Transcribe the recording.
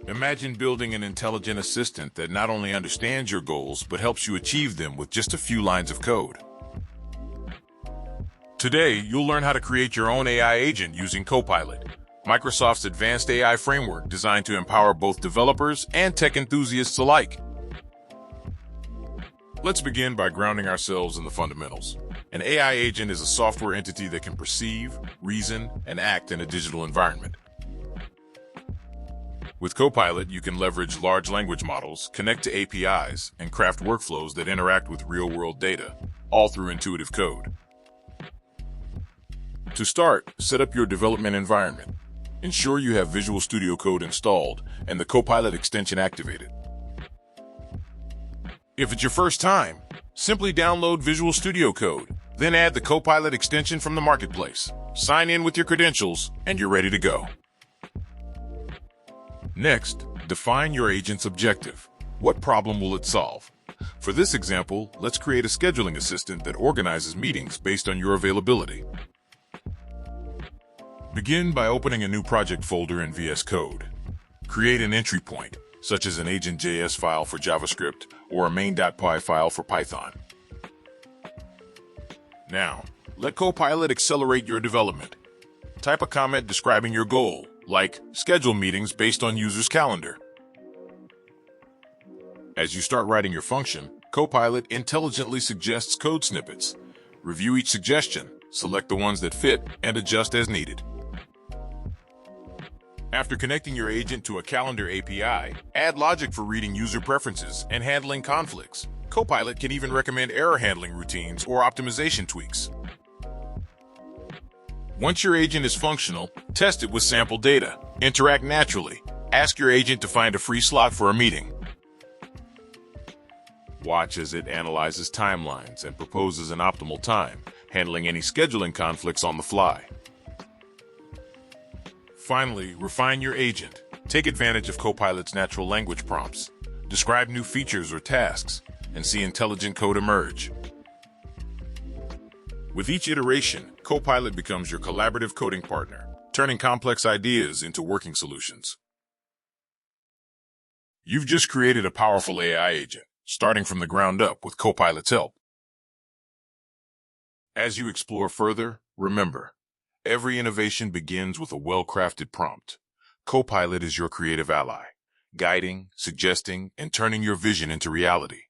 Imagine building an intelligent assistant that not only understands your goals, but helps you achieve them with just a few lines of code. Today, you'll learn how to create your own AI agent using Copilot, Microsoft's advanced AI framework designed to empower both developers and tech enthusiasts alike. Let's begin by grounding ourselves in the fundamentals. An AI agent is a software entity that can perceive, reason, and act in a digital environment. With Copilot, you can leverage large language models, connect to APIs, and craft workflows that interact with real-world data, all through intuitive code. To start, set up your development environment. Ensure you have Visual Studio Code installed and the Copilot extension activated. If it's your first time, simply download Visual Studio Code, then add the Copilot extension from the marketplace. Sign in with your credentials, and you're ready to go. Next, define your agent's objective. What problem will it solve? For this example, let's create a scheduling assistant that organizes meetings based on your availability. Begin by opening a new project folder in VS Code. Create an entry point, such as an agent.js file for JavaScript or a main.py file for Python. Now, let Copilot accelerate your development. Type a comment describing your goal, like schedule meetings based on user's calendar. As you start writing your function, Copilot intelligently suggests code snippets. Review each suggestion, select the ones that fit, and adjust as needed. After connecting your agent to a calendar API, add logic for reading user preferences and handling conflicts. Copilot can even recommend error handling routines or optimization tweaks. Once your agent is functional, test it with sample data. Interact naturally. Ask your agent to find a free slot for a meeting. Watch as it analyzes timelines and proposes an optimal time, handling any scheduling conflicts on the fly. Finally, refine your agent. Take advantage of Copilot's natural language prompts. Describe new features or tasks, and see intelligent code emerge. With each iteration, Copilot becomes your collaborative coding partner, turning complex ideas into working solutions. You've just created a powerful AI agent, starting from the ground up with Copilot's help. As you explore further, remember, every innovation begins with a well-crafted prompt. Copilot is your creative ally, guiding, suggesting, and turning your vision into reality.